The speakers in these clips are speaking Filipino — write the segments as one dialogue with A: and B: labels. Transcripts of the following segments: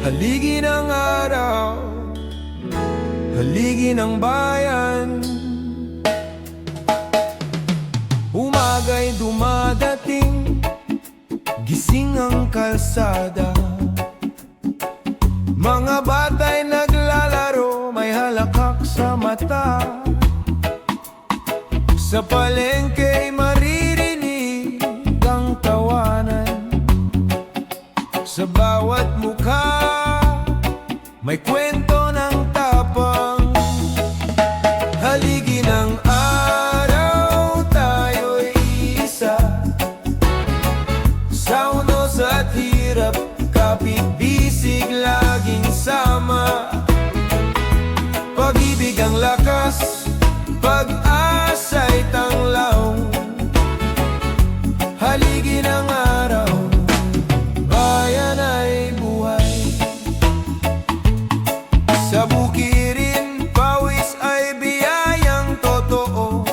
A: Haligi ng araw, haligi ng bayan. Umaga'y dumadating, gising ang kalsada. Mga bata'y naglalaro, may halakhak sa mata. Sa palengke'y maririnig ang tawanan. Sa bawat mukha may kwento ng tapang. Haligi ng araw, tayo'y isa. Sa unos at hirap, kapit-bisig, laging sama. Pag-ibig ang lakas, pag-asa'y tanglaw. Haligi ng araw, bayan ay buhay. Sa bukirin, pawis ay biyayang totoo.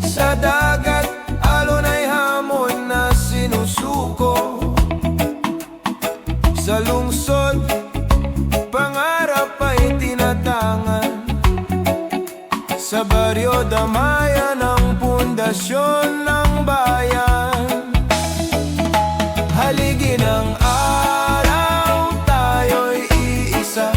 A: Sa dagat, alon ay hamon na sinusuko. Sa lungsod, pangarap ay tinatangan. Sa baryo, damayan ang pundasyon ng bayan. Haligi ng araw, tayo'y iisa.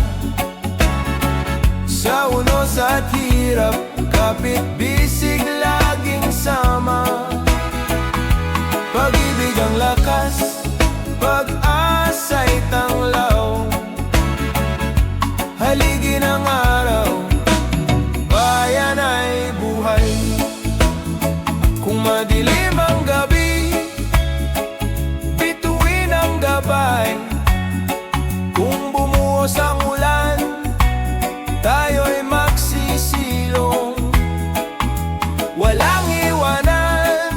A: Sa unos at hirap, kapit-bisig, laging sama. Pag-ibig ang lakas, pag-asa'y tanglaw. Haligi ng araw, bayan ay buhay. Kung madilim ang gabi, bituin ang gabay. Kung bumuhos ang ulan, tayo'y magsisilong. Walang iwanan,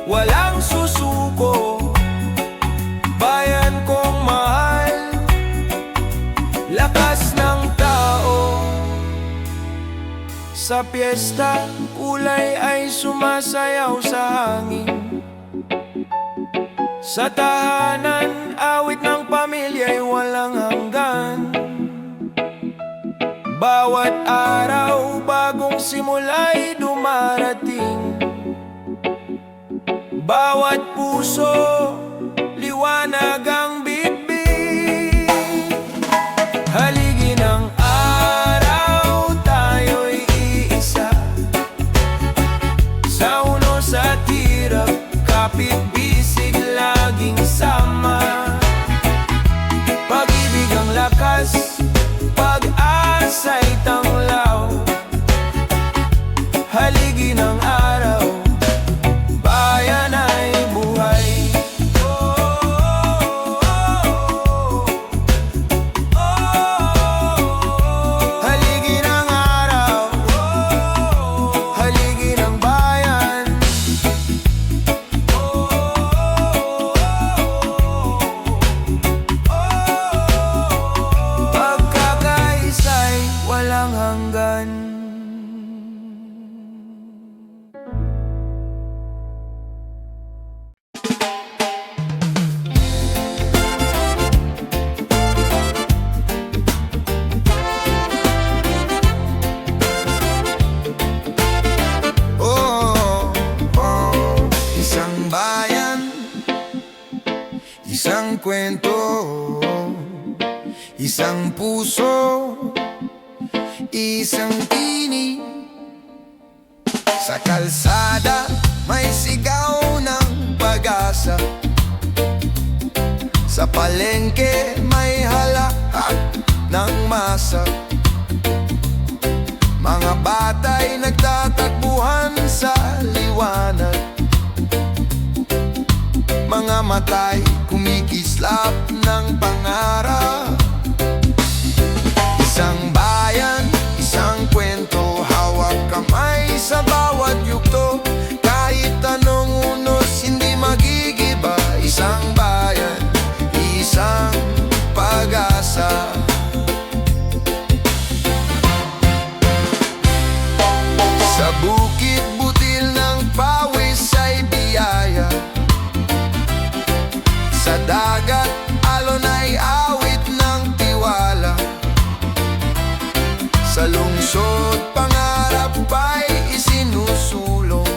A: walang susuko. Bayan kong mahal, lakas ng tao. Sa piyesta, kulay ay sumasayaw sa hangin. Sa tahanan, awit ng pamilya'y walang hanggan. Bawat araw, bagong simula'y dumarating. Bawat puso, liwanag ang bibig. Haligi ng araw, tayo'y iisa. Sa unos at hirap, kapit-bisig, laging sama. Pag-ibig ang lakas, pag-asa'y tanglaw. Haligi ng araw, bayan ay buhay. Haligi ng araw, haligi ng bayan. Pagkakaisa'y walang hanggan. Isang bayan, isang kwento, isang puso, isang tinig. Sa kalsada, may sigaw ng pag-asa. Sa palengke, may halakhak ng masa. Mga bata'y nagtatakbuhan sa liwanag. Mga mata'y kumikislap ng pangarap. Isang bayan, isang kwento, hawak kamay sa bawat yugto. Kahit anong unos, hindi magigiba. Isang bayan, isang pag-asa. puso't pangarap ay isinusulong.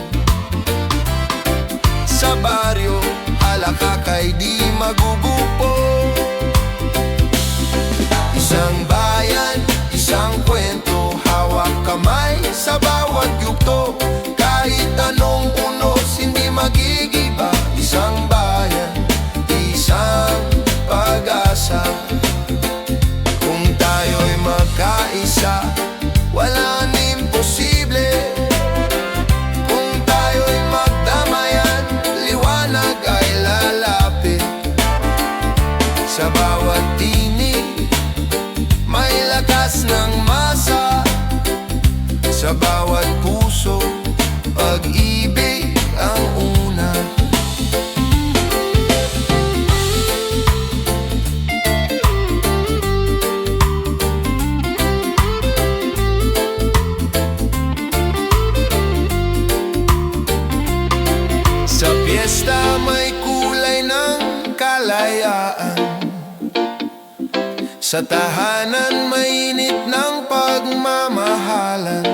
A: Sa baryo, alakak ay di magugupo. Isang bayan, isang kwento, hawak kamay sa bawat yugto. Kahit anong unos, hindi magigiba. Isang bayan, isang pag-asa. Kung tayo'y magkaisa, walang imposible. Kung tayo'y magdamayan, liwanag ay lalapit. Sa bawat tinig, may lakas ng masa. Sa bawat puso, pag-ibig ang una. Sa piyesta may kulay ng kalayaan. Sa tahanan mainit ng pagmamahalan.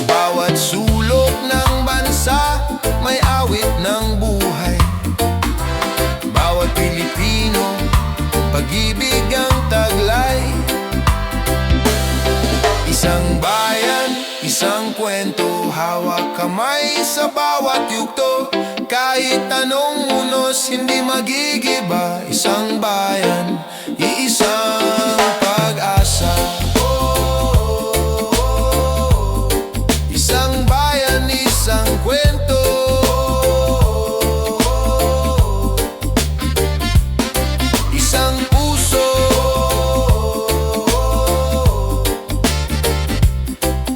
A: Bawat sulok ng bansa may awit ng buhay. Bawat Pilipino, pag-ibig ang taglay. Isang bayan, isang kwento, hawak kamay sa bawat yugto. Kahit anong unos, hindi magigiba. Isang bayan, iisang pag-asa. Isang bayan, isang kwento. Isang puso.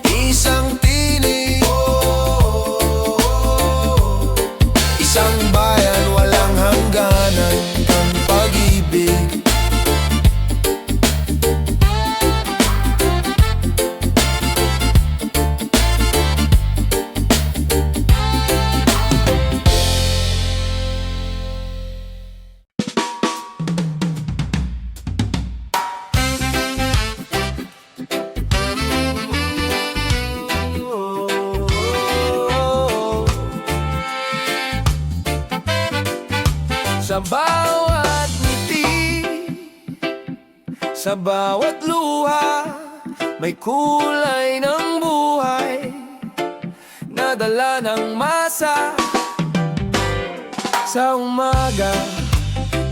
A: Isang tinig. Isang bayan, walang hangganan ang pag-ibig. Sa bawat ngiti, sa bawat luha, may kulay ng buhay, nadala ng masa. Sa umaga,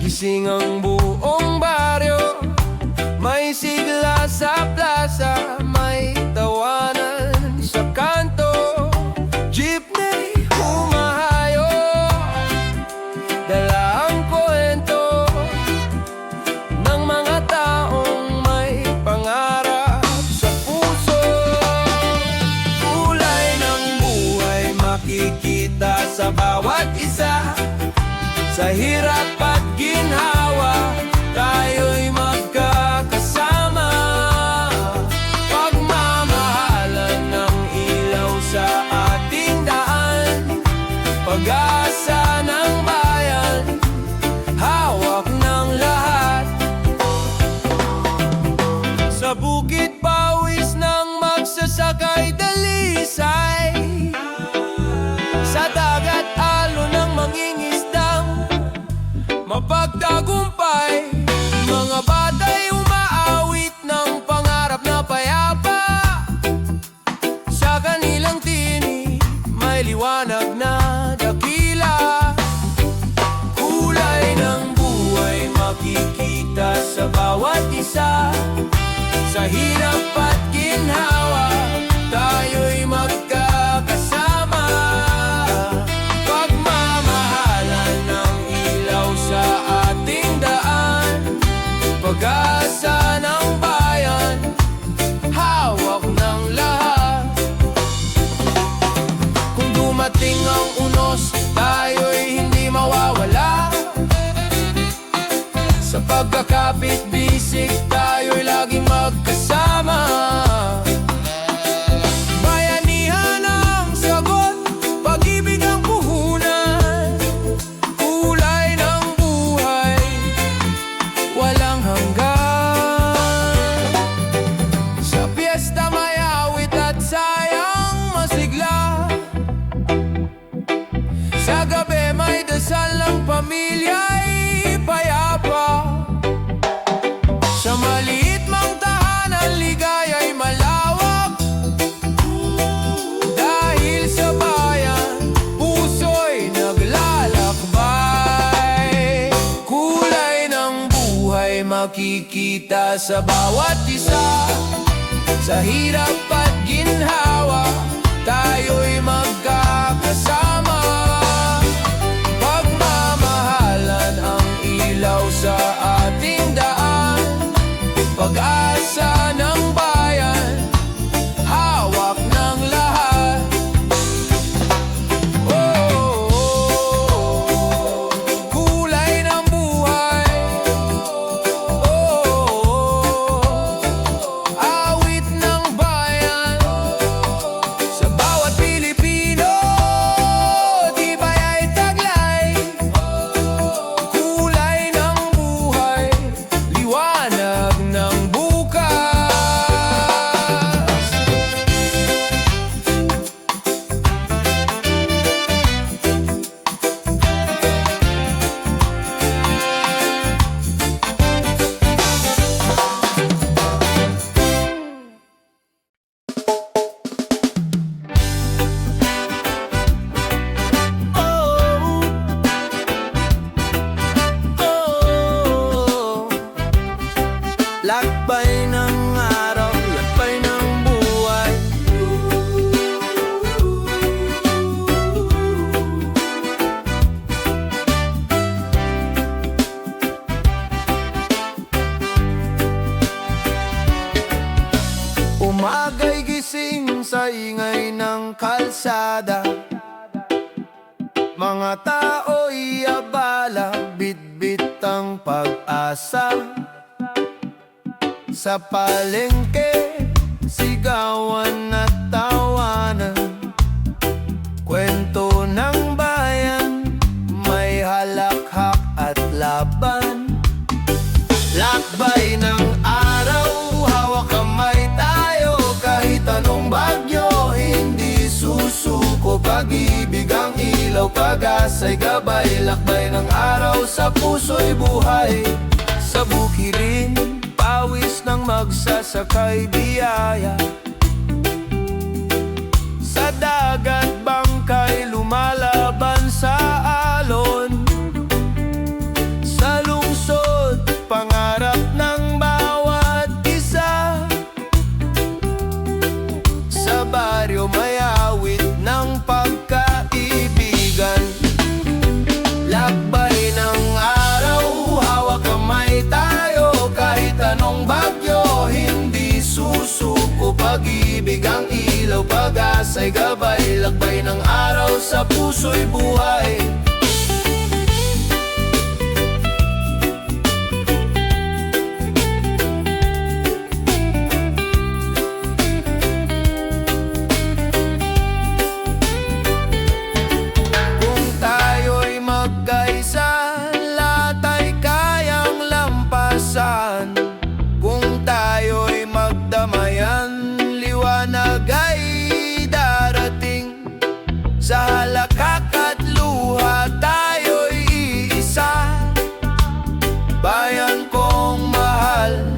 A: gising ang buong baryo, may sigla sa plaza, may tawanan sa kanto. Jeepney humahayo, dala ang kwento ng mga taong may pangarap sa puso. Kulay ng buhay makikita sa bawat isa. Sa hirap at ginhawa, tayo'y magkakasama. Pagmamahalan ng ilaw sa ating daan, pag-asa ng bayan, hawak ng lahat. Sa bukid pawis ng magsasakay dalisay, sa dagat alon ng mangingisdang mapagtagumpay. Mga batay umaawit ng pangarap na payapa. Sa kanilang tinig may liwanag na dakila. Kulay ng buhay makikita sa bawat isa. Sa hirap at ginhawa, tayo'y magkakasama. Pagmamahalan ng ilaw sa ating daan, pag-asa ng bayan, hawak ng lahat. Kung dumating ang unos, tayo'y hindi mawawala. Sa pagkakapit-bisig, tayo'y laging magkasama. Bayanihan ang sagot, pag-ibig ang puhunan. Kulay ng buhay, walang hanggan. Sa piyesta makikita sa bawat isa. Sa hirap at ginhawa, tayo'y magkakasama. Pagmamahalan ang ilaw sa ating daan, pag-asa ng bayan, hawak ng lahat. Kulay ng buhay. Awit ng bayan. Sa bawat Pilipino, tibay ay taglay. Kulay ng buhay, liwanag ng bukas. Lakbay ng araw, lakbay ng buhay. Umaga'y gising sa ingay ng kalsada. Mga tao'y abala, bitbit ang pag-asa. Sa palengke, sigawan at tawanan, kwento ng bayan, may halakhak at laban. Lakbay ng araw, hawak kamay tayo, kahit anong bagyo, hindi susuko. Pag-ibig ang ilaw, pag-asa'y gabay, lakbay ng araw, sa puso'y buhay. Sa bukirin, pawis ng magsasakay biyaya. Sa dagat, bangkay lumalaban sa alon. Sa lungsod, pangarap ng bawat isa. Sa baryo, may awit ng pagkaibigan. Lakbay ng araw, hawak kamay tayo, kahit anong bagyo, hindi susuko. Pag-ibig ang ilaw, pag-asa'y gabay, lakbay ng araw, sa puso'y buhay. Kung tayo'y magkaisa, lahat ay kayang lampasan. Kung tayo'y magdamayan, liwanag ay darating. Sa halakak at luha, tayo'y iisa. Bayan kong mahal,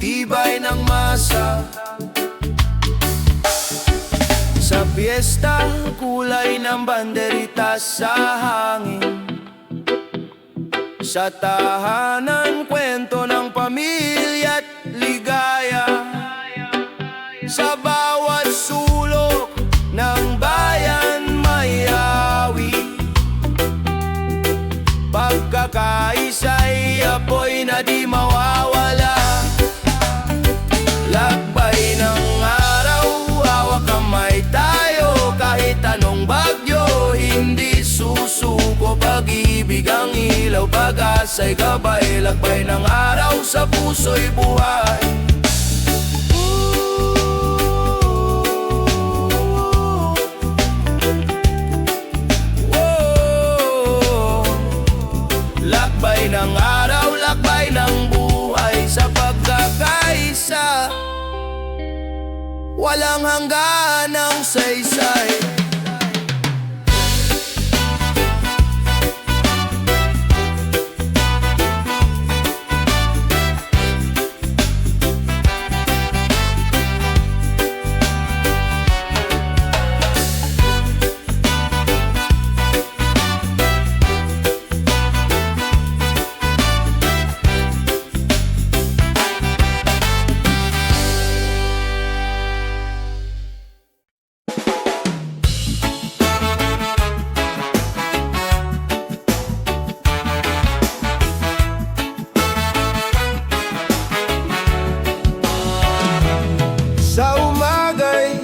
A: tibay ng masa. Sa piyesta, kulay ng banderita sa hangin. Sa tahanan, kwento ng pamilya't ligaya. Sa bawat sulok ng bayan, may awit. Pagkakaisa'y apoy na di mawawala. Lakbay ng araw, hawak kamay tayo, kahit anong bagyo, hindi susuko. Pag-ibig ang ilaw, pag-asa'y gabay, lakbay ng araw, sa puso'y buhay. Lakbay ng araw, lakbay ng buhay, sa pagkakaisa, walang hangganang saysay. Sa umaga'y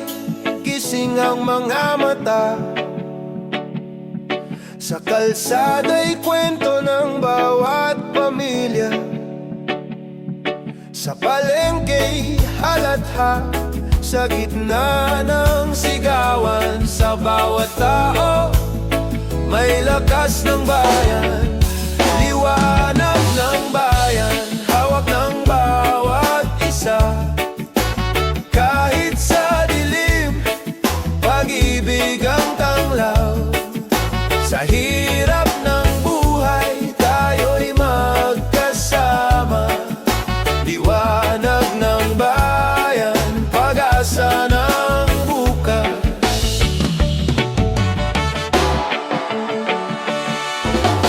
A: gising ang mga mata, sa kalsada'y kwento ng bawat pamilya, sa palengke'y halatha, sa gitna ng sigawan. Sa bawat tao may lakas ng bayan, liwanag ng bayan, hawak ng bawat isa. Kahit sa dilim, pag-ibig ang tanglaw. Sa hirap ng buhay, tayo'y magkasama. Liwanag ng bayan, pag-asa ng bukas.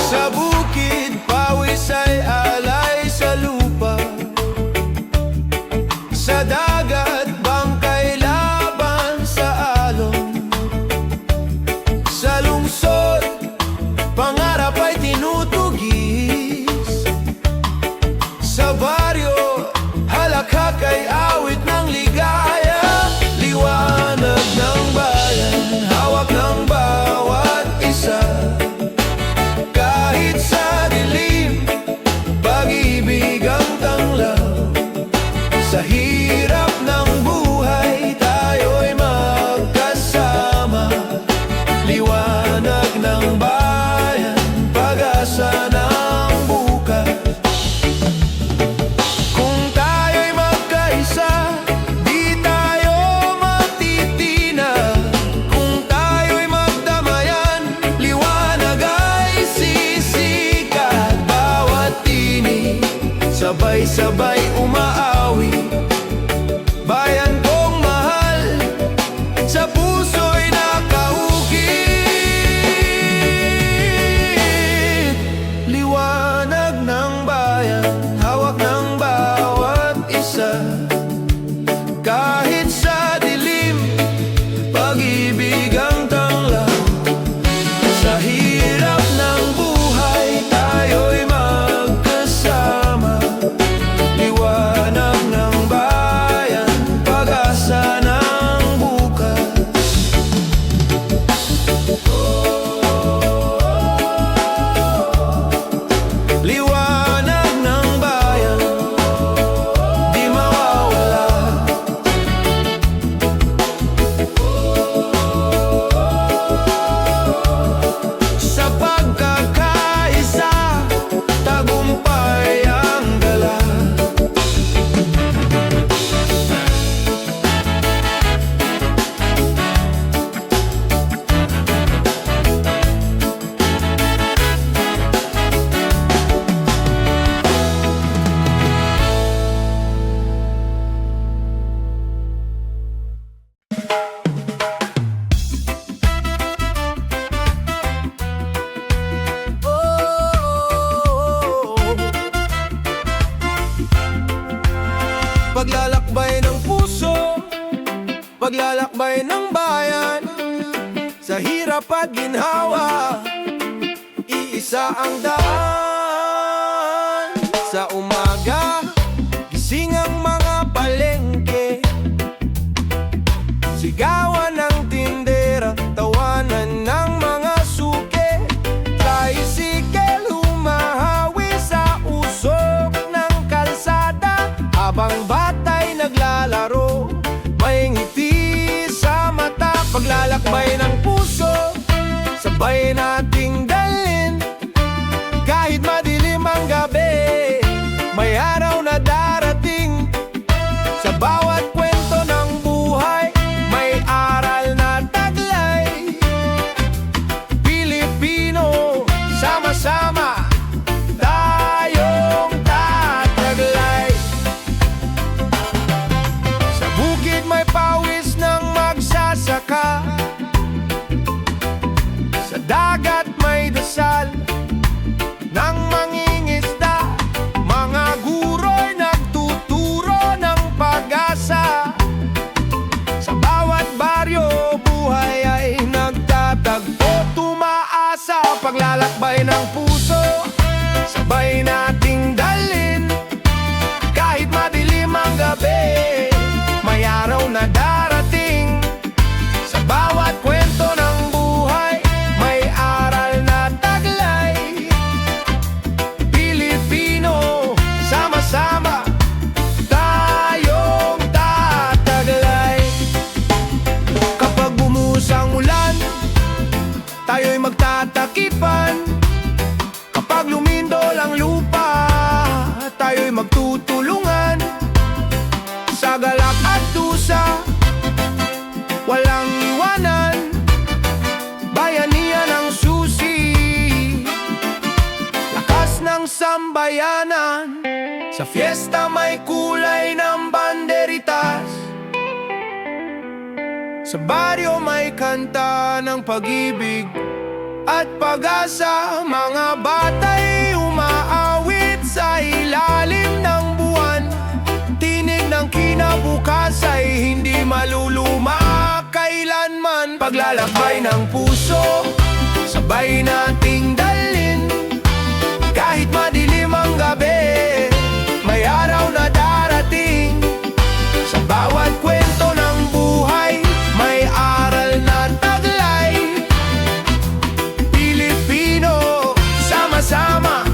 A: Sa bukid, pawis ay alay sa lupa. Sa dagat, bangkay laban sa alon. Sa lungsod, pangarap ay tinutugis. Sa baryo, halakhak ay awit ng ligaya. Liwanag ng bayan, hawak ng bawat isa. Kahit sa dilim, pag-ibig ang tanglaw. Sa hirap ng buhay, tayo'y magkasama. Liwanag ng bayan, pag-asa ng bukas. Kung tayo'y magkaisa, di tayo matitina. Kung tayo'y magdamayan, liwanag ay sisikat. Bawat tinig, sabay-sabay umaawi. Bayan kong mahal, sa puso'y nakaukit. Liwanag ng bayan, hawak ng bawat isa. Kahit sa dilim, pag-ibig ang tanglaw. Sa hirap ng buhay, tayo'y magkasama. Liwanag ng bayan, pag-asa ng bukas. Liwanag ng bayan, di mawawala. Sa pagkakaisa, tagumpay ang dala. Paglalakbay ng puso, paglalakbay ng bayan. Sa hirap at ginhawa, iisa ang daan. Sa umaga, gising ang mga palengke. Sigawan ng tindera, tawanan ng mga suke. Tricycle humahawi sa usok ng kalsada. Habang bata'y naglalaro, may ngiti sa mata. Paglalakbay ng puso, sabay nating dalhin. Kahit madilim ang gabi, may araw na darating. Sa bawat kwento ng buhay, may aral na taglay. Pilipino, sama-sama tayong tataglay. Sa bukid may pawis ng magsasaka. Sa dagat Pagkagalak at dusa, walang iwanan, bayanihan ang susi, lakas ng sambayanan. Sa fiesta may kulay ng banderitas, sa baryo may kanta ng pag-ibig at pag-asa. Mga bata'y umaawit sa ilalim ng buwan, tinig ng kinabukas ay hindi maluluma kailanman. Paglalakbay ng puso, sabay nating dalhin, kahit madilim ang gabi, may araw na darating. Sa bawat kwento ng buhay, may aral na taglay. Pilipino, sama-sama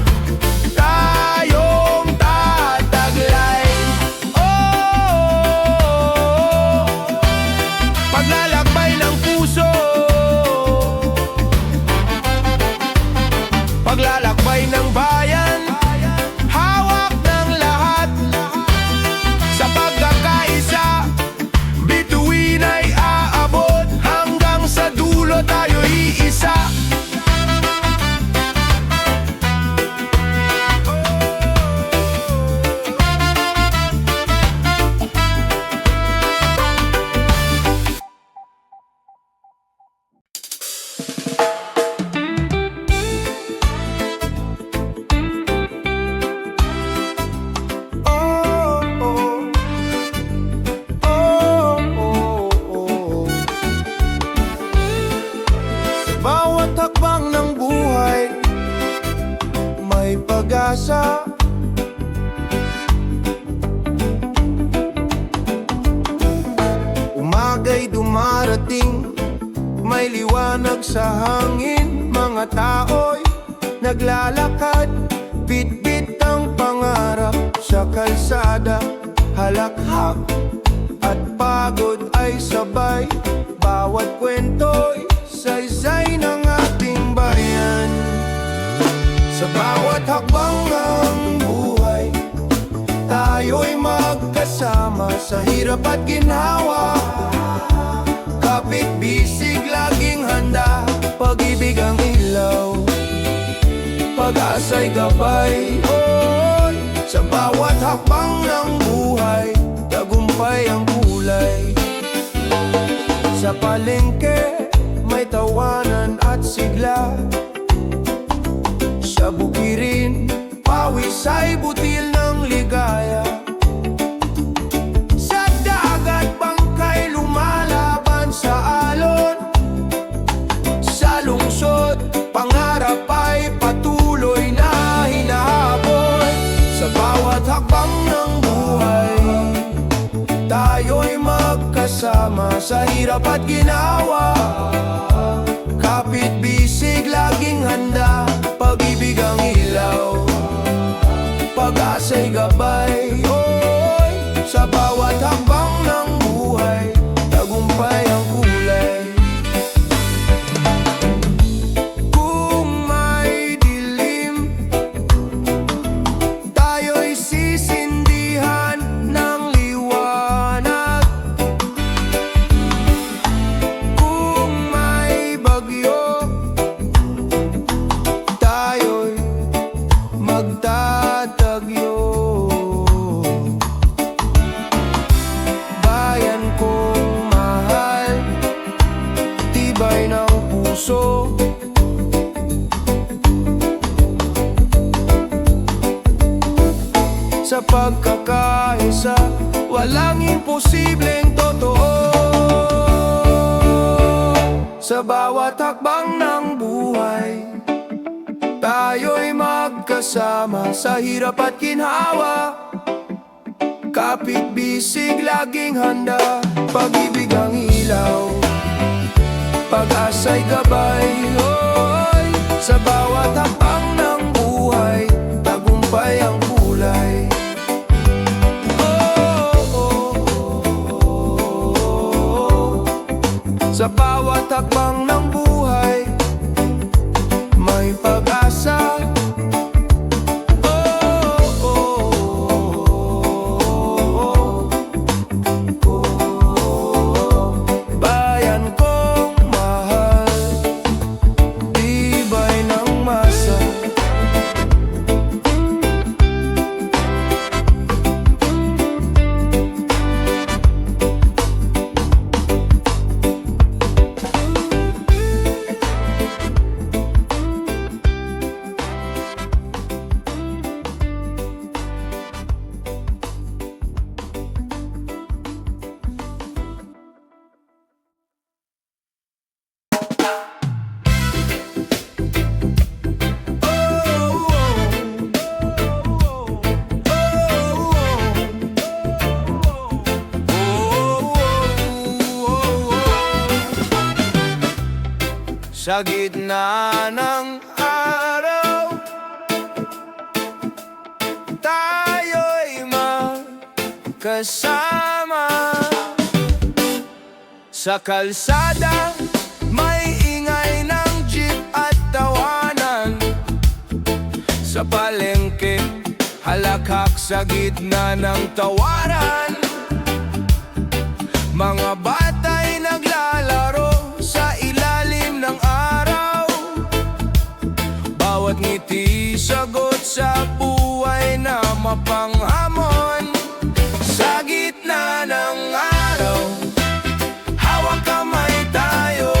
A: tayong tataglay. Oh, paglalakbay ng puso, paglalakbay ng bayan, hawak ng lahat. Sa pagkakaisa, bituin ay aabot, hanggang sa dulo tayo iisa. Bawat hakbang ng buhay, may pag-asa. Umaga'y dumarating, may liwanag sa hangin. Mga tao'y naglalakad, bit-bit ang pangarap sa kalsada. Halakhak at pagod ay sabay, bawat kwento'y saysay ng ating bayan. Sa bawat hakbang ng buhay, tayo'y magkasama sa hirap at ginhawa. Kapit bisig laging handa, pag-ibig ang ilaw, pag-asa'y gabay. Oy, sa bawat hakbang ng buhay, tagumpay ang kulay. Sa palengke may tawanan at sigla, sa bukirin pawis ay butil ng ligaya. Sa dagat bangkay lumalaban sa alon, sa lungsod pangarap ay patuloy na hinahabol. Sa bawat hakbang ng buhay, tayo'y magkasama sa hirap at ginawa. Kapit bisig laging handa, pag-ibig ang ilaw, pag-asa'y gabay. Oy, sa bawat hakbang ng buhay, tagumpay ang kulay. Kung may dilim, tayo'y sisindihan ng liwanag. Kung may bagyo, tayo'y magtatagyo. Bayan kong mahal, tibay ng puso, sa pagkakaisa, walang imposibleng totoo. Sa bawat hakbang ng buhay, tayo'y magkasama sa hirap at ginhawa. Kapit bisig laging handa, pag-ibig ang ilaw, pag-asa'y gabay. Oy, sa bawat hakbang ng buhay, tagumpay ang kulay. Sa bawat hakbang ng buhay, may pag-asa. Sa gitna ng araw, tayo'y magkasama. Sa kalsada, may ingay ng jeep at tawanan. Sa palengke, halakhak sa gitna ng tawaran. Mga bata'y naglalaro sa ilalim ng araw. Bawat ngiti sagot sa buhay na mapanghamon. Sa gitna ng araw, hawak kamay tayo.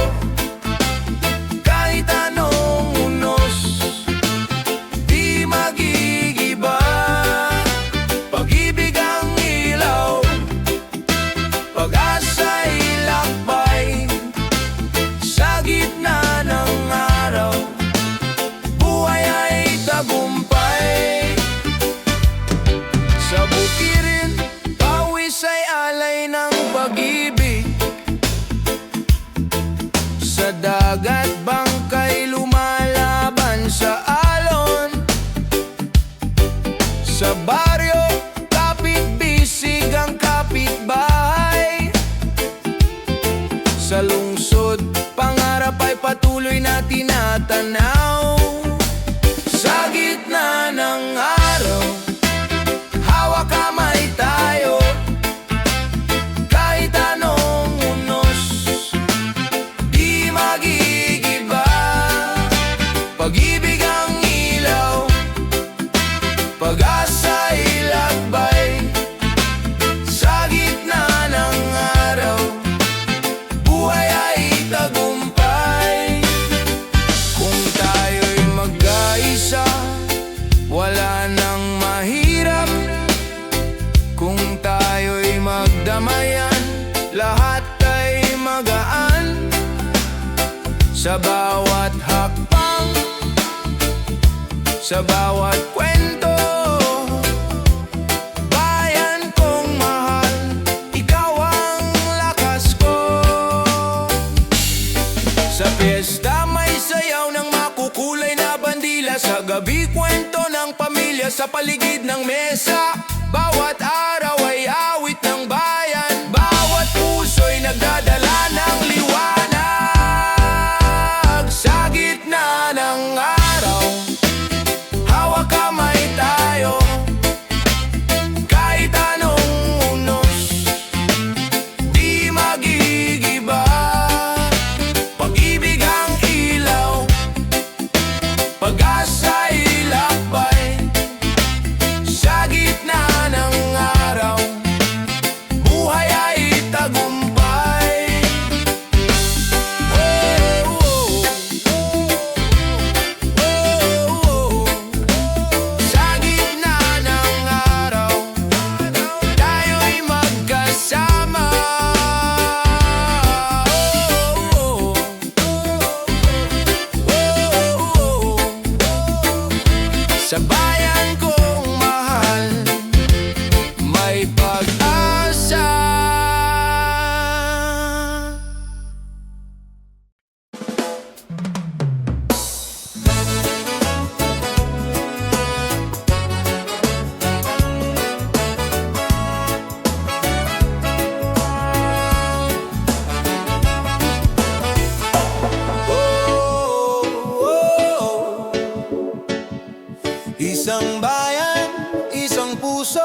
A: Kahit anong unos, di magigiba. Pag-ibig ang ilaw, pag-asa'y lakbay. Sa gitna ng araw, buhay ay tagumpay. Sa bukirin, pawis ay alay ng pag-ibig. Sa dagat, bangkay lumalaban sa alon. Sa baryo, kapit-bisig ang kapitbahay. Sa lungsod, pangarap ay patuloy na tinatanaw. Sa gitna ng araw, hawak kamay tayo. Kahit anong unos, di magigiba. Pag-ibig ang ilaw, pag-asa'y lakbay. Sa gitna ng araw, buhay ay tagumpay. Kung tayo'y magkaisa, wala nang mahirap. Kung tayo'y magdamayan, lahat ay magaan. Sa bawat hakbang, sa bawat kwento, bayan kong mahal, ikaw ang lakas ko. Sa piyesta may sayaw ng makukulay na bandila. Sa gabi kwento ng pamilya sa paligid ng mesa. Bawat araw ay awit ng bayan. Bawat puso'y nagdadala ng liwanag. Sa gitna ng araw, hawak kamay tayo. Kahit anong unos, di magigiba. Pag-ibig ang ilaw, pag-asa'y lakbay. Sa gitna ng araw, buhay ay tagumpay. Oh, oh, oh, oh. Sa gitna ng araw, tayo'y magkasama. Oh, oh, oh, oh. Sa bayan kong mahal, may pag-asa. Isang bayan, isang puso,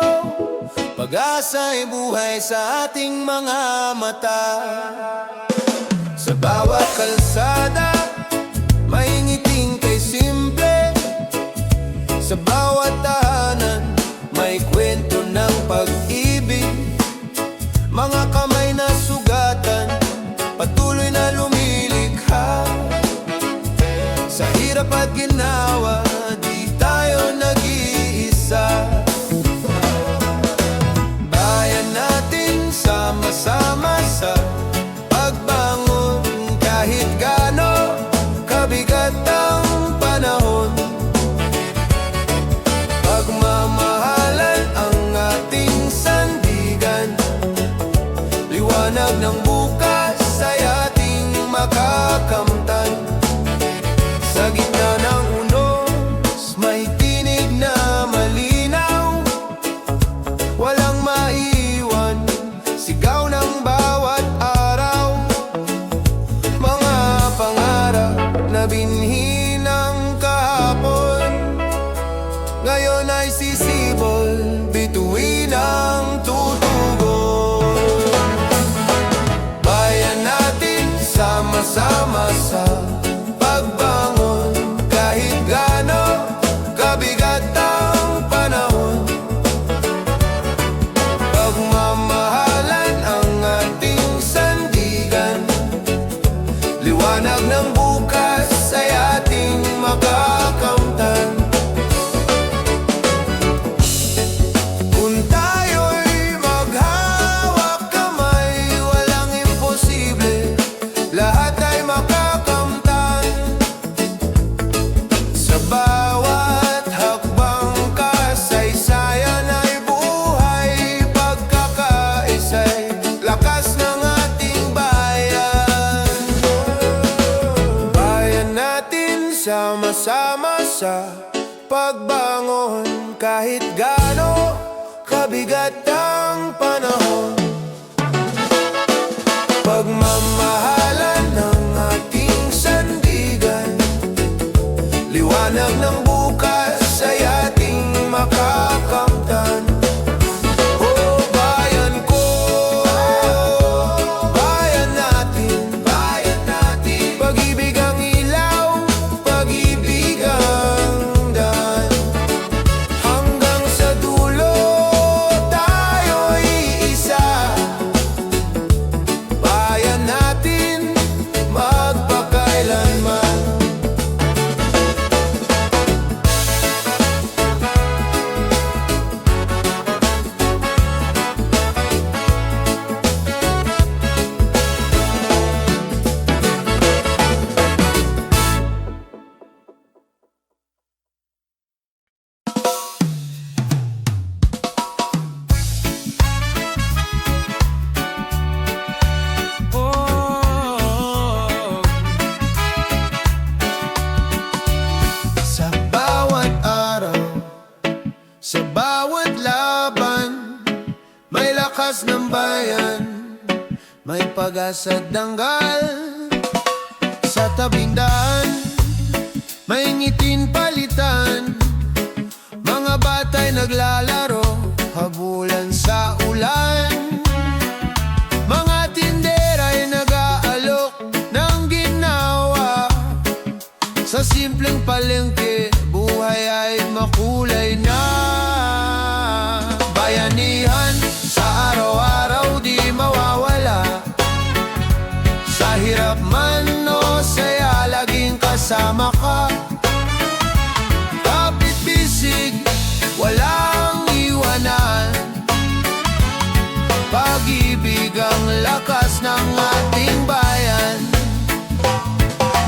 A: pag-asa'y buhay sa ating mga mata. Sa bawat kalsada, may ngiting kay simple. Sa bawat tahanan, may kwento ng pag-ibig. Mga kamay na sugatan, patuloy na lumilikha. Sa hirap at ginawa, di tayo nag-iisa. Bayan natin sama-sama sa pagbangon. Kahit gaano kabigat ang panahon, pagmamahalan ang ating sandigan. Liwanag ng bukas ay ating makakamtan. sa pagbangon. Kahit gaano kabigat ang panahon, pagmamahalan ang ating sandigan. Liwanag ng bukas ay ating makakamtan. Kung tayo'y maghawak kamay, walang imposible, lahat ay makakamtan. Sa bawat hakbang kasaysayan ay buhay, pagkakaisa'y lakas ng ating bayan. Bayan natin sama-sama sa pagbangon. Kahit gaano kabigat ang panahon, pagmamahalan ng ating sandigan. Liwanag ng bukas ay ating makakamtan. Oh, bayan ko, bayan natin, pag-ibig ang ilaw, pag-ibig ang daan. Hanggang sa dulo tayo'y isa, bayan natin magpakailanman. Sa bawat araw, sa bawat laban, may lakas ng bayan, may pag-asa't danggal. Sa tabing daan, may ngitin palitan, mga bata'y naglalaro, habulan sa ulan. Mga tindera'y nag-aalok ng ginawa. Sa simpleng palengke, buhay ay makulay na. Bayanihan sa araw-araw di mawawala. Sa hirap man o saya, laging kasama ka. Kapit bisig, walang iwanan. Pag-ibig ang lakas ng ating bayan.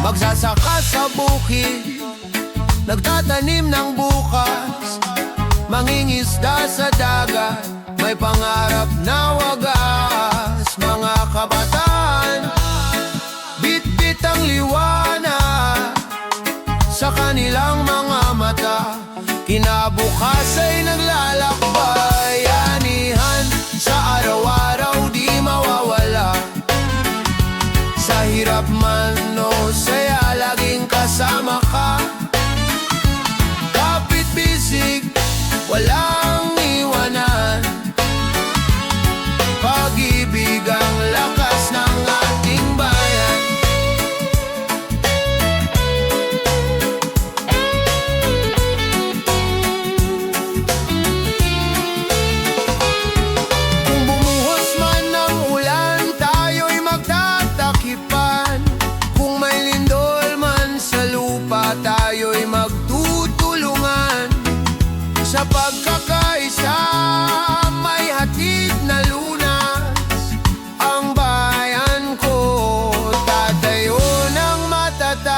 A: Magsasaka sa bukid, nagtatanim ng bukas, mangingisda sa dagat, may pangarap na wagas. Mga kabataan, bit-bit ang liwanag sa kanilang mga mata, kinabukas ay naglalakbay. Bayanihan sa araw-araw di mawawala. Sa hirap man o saya, laging kasama ka. Kapit bisig, walang iwanan. Pag-ibig ang lakas ng ating bayan. Kung bumuhos man ng ulan, tayo'y magtatakipan. Kung may lindol man sa lupa, tayo'y magtutulungan. Sa pagkakaisa, may hatid na lunas. Ang bayan ko, tatayo ng matatag.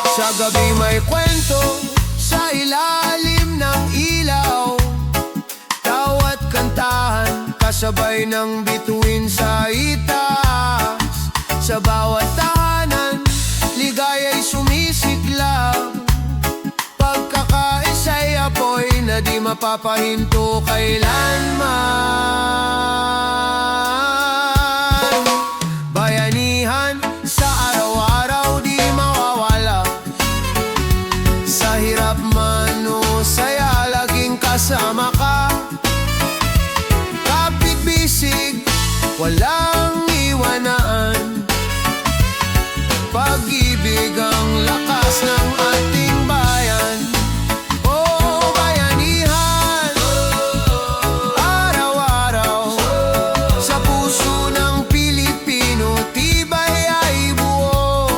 A: Sa gabi may kwento, sa ilalim ng ilaw, tawat kantahan, kasabay ng bituin sa itas. Sa bawat tahanan, ligaya'y sumisiklab. Pagkakaisa'y apoy na di mapapahinto kailanman. Bayanihan sa araw-araw di mawawala. Sa hirap man o saya, laging kasama ka. Kapit bisig, walang iwanan. ng ating bayan. Oh, bayanihan, araw-araw sa puso ng Pilipino, tibay ay buo.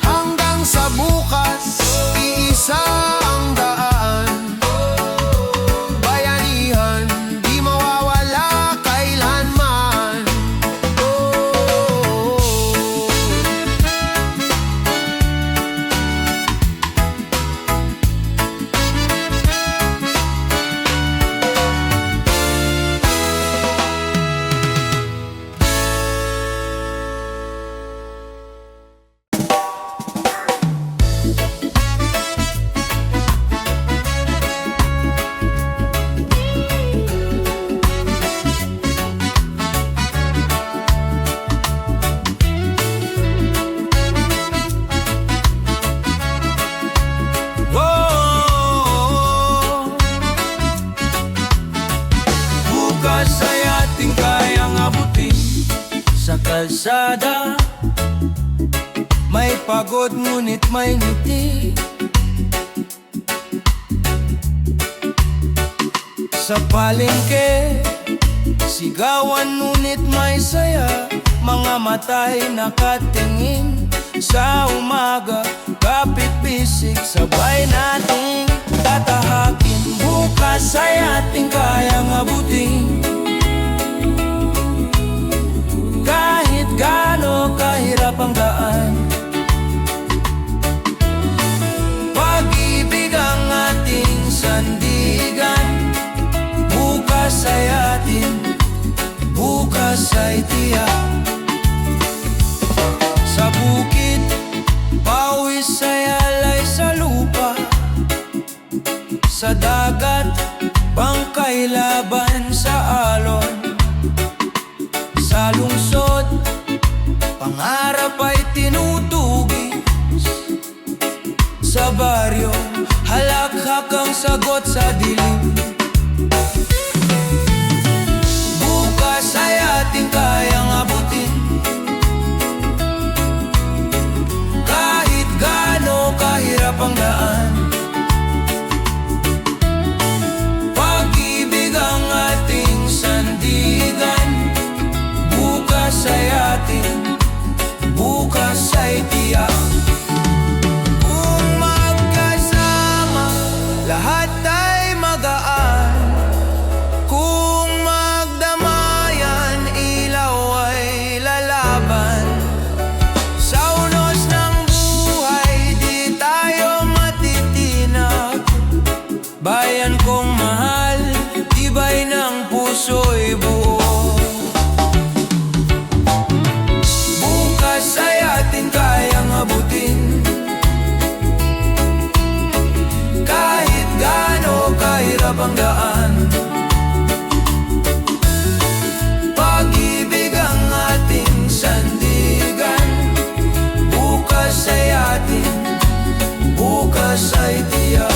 A: Hanggang sa bukas, iisa ang daan. Bayanihan, di mawawala kailanman. Oh, bukas ay ating kayang abutin sa kalsada. May pagod ngunit may ngiti. Sa palengke, sigawan ngunit may saya. Mga mata'y nakatingin sa umaga. Kapit bisig, sabay nating tatahakin. Bukas ay ating kayang abutin kahit gaano kahirap ang daan. Pag-ibig ang ating sandigan. Bukas ay atin, bukas ay tiyak. Sa bukid, pawis ay alay sa lupa. Sa dagat, bangkay laban sa alon. Sa lungsod, pangarap ay tinutugis. Sa baryo, halakhak ang sagot sa dilim. Bukas ay ating kayang abutin kahit gaano kahirap ang daan. Pag-ibig ang ating sandigan. Bukas ay atin, bukas ay tiyak. Kung magkasama, lahat ay magaan. Kung magdamayan, ilaw ay lalaban. Sa unos ng buhay, di tayo matitinag. Bayan kong mahal, tibay ng puso'y buo. Bukas ay atin kayang abutin kahit gaano kahirap ang daan. Pag-ibig ang ating sandigan. Bukas ay atin, bukas ay tiyak.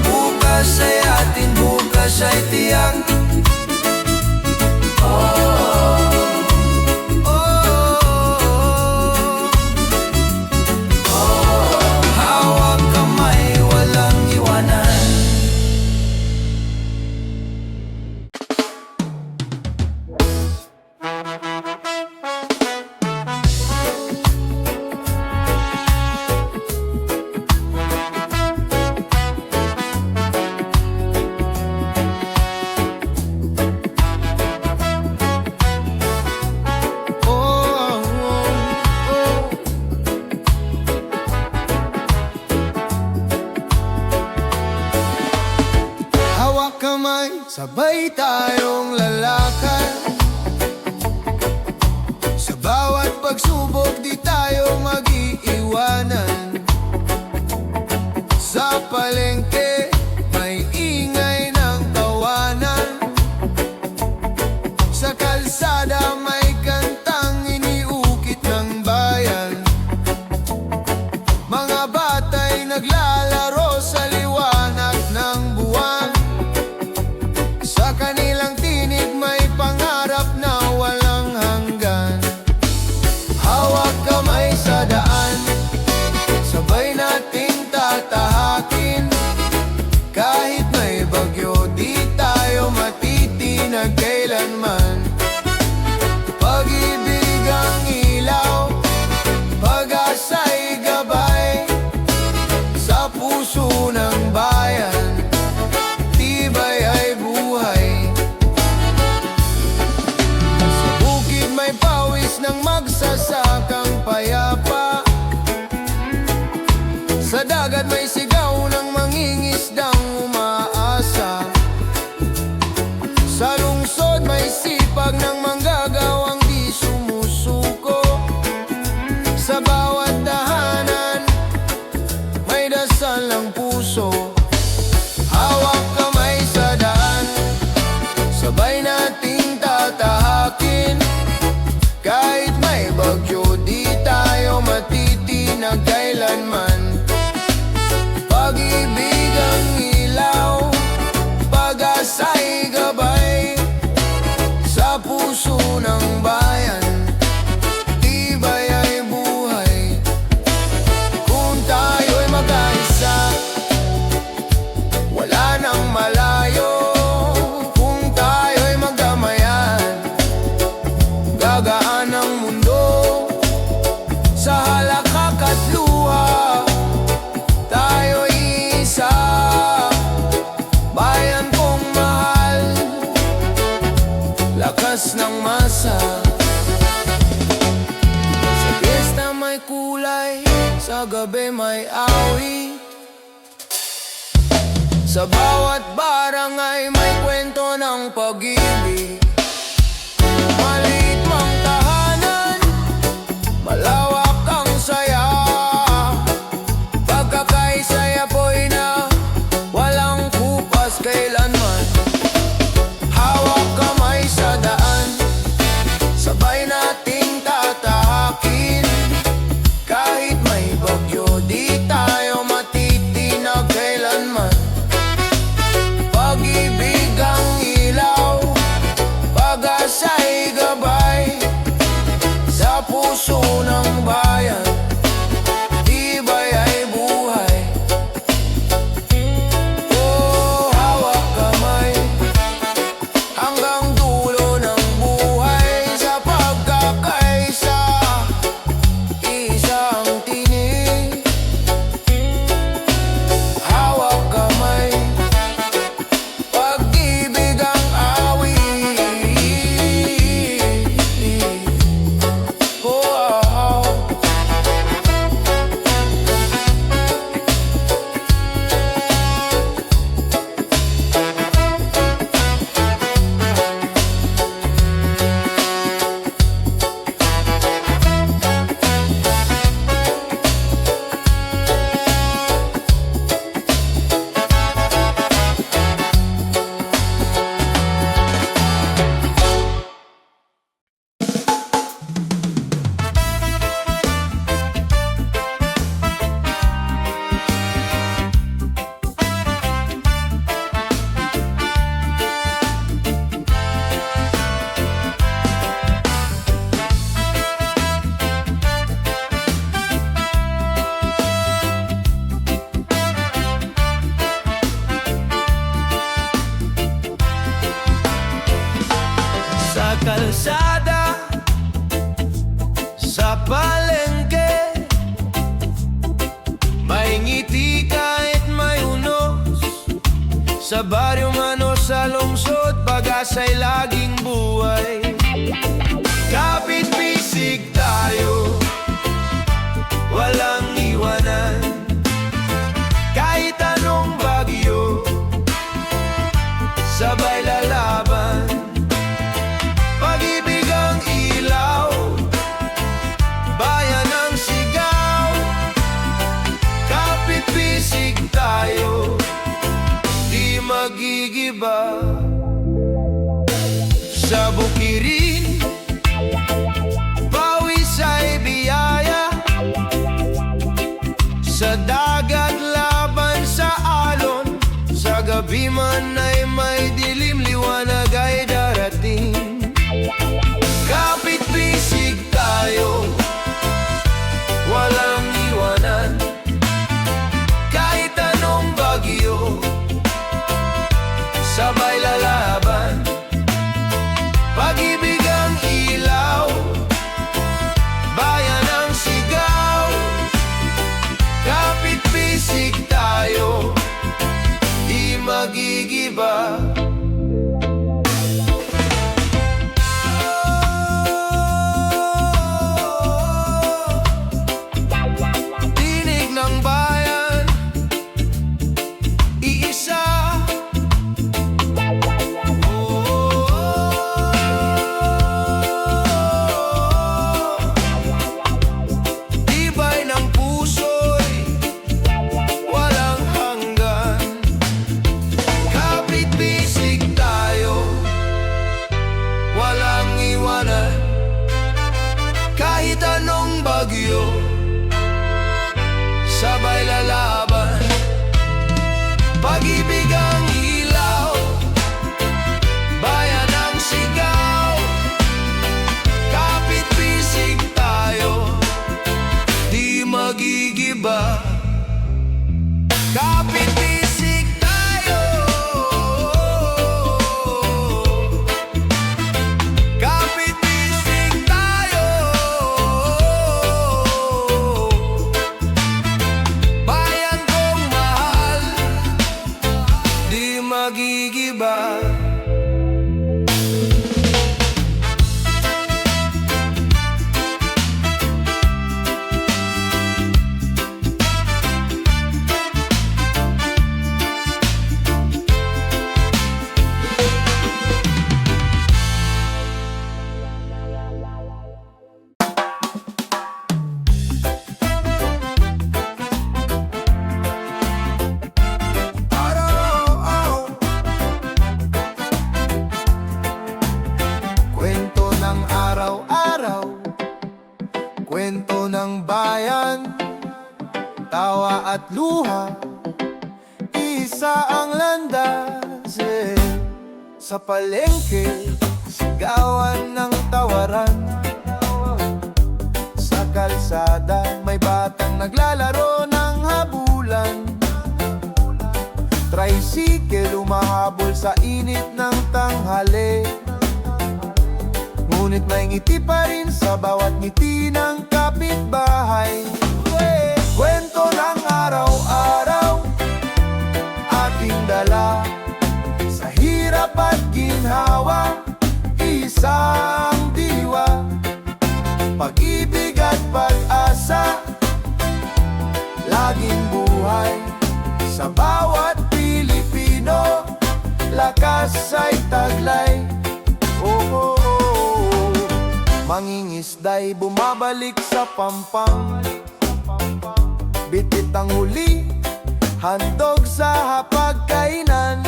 A: Bukas ay atin, bukas ay tiyak. Hawak kamay, walang iwanan. Hawak kamay, sabay tayong lalakad. Sa bawat pagsubok, di tayo mag-iiwanan. Sa palengke, may ingay ng tawanan. Sa kalsada, may kantang iniukit ng bayan. Mga bata'y naglalaro sa liwanag kailanman. Pag-ibig ang ilaw, pag-asa'y gabay sa puso ng bayan, tibay ay buhay. Kung tayo'y magkaisa, wala nang malayo. Kung tayo'y magkamayan, gagaan ang mundo. Sa halakak at luha, tayo'y isa. Bayan kong mahal, lakas ng masa. Sa piyesta may kulay, sa gabi may awit. Sa bawat barangay may kwento ng pag-ibig. Maliit mang tahanan, malawak ang saya. Pagkakaisaya po'y na walang kupas kailanman. Hawak kamay sa daan, sabay nating tatahakin. Kahit may bagyo, di tayo matitinag kailanman. Pag-ibig ang ilaw, pag-asa'y gabay sa puso ng bayan, tibay ay buhay. Oh, hawak kamay hanggang dulo ng buhay. Sa pagkakaisa, isang tinig. Hawak kamay, pag-ibig ang awit. Oh, sa kalsada, sa palengke, may ngiti kahit may unos. Sa baryo man o sa lungsod, pag-asa'y laging buhay. Kapit-bisig tayo, walang iwanan. Kahit anong bagyo, sabay lalaban. Pag-ibig ang ilaw, bayan ang sigaw. Kapit-bisig tayo, di magigiba. Sa bukirin, pawis ay biyaya. Sa dagat, laban sa alon. Sa gabi man ay may dilim, liwanag ay darating. Kapit-bisig tayo, walang iwanan. Kahit anong bagyo, sabay lalaban. Pag-ibig ang ilaw, bayan ang sigaw. Kapit-bisig tayo, di magigiba. Tinig ng bayan, iisa. Tibay ng puso'y walang hanggan. Kapit-bisig tayo, walang iwanan. Kahit anong bagyo, Kwento ng bayan, tawa at luha, isa ang landas, sa palengke, sigawan ng tawaran. Sa kalsada, may batang naglalaro ng habulan. Tricycle umahabol sa init ng tanghali. Ngunit may ngiti pa rin sa bawat ngiti ng kapitbahay. Kwento ng araw-araw, ating dala sa hirap at ginhawa. Isang diwa, pag-ibig at pag-asa, laging buhay sa bawat Pilipino. Lakas ay taglay, oh, oh, oh. Mangingisda'y bumabalik sa pampang. Bitbit ang huli, handog sa hapagkainan.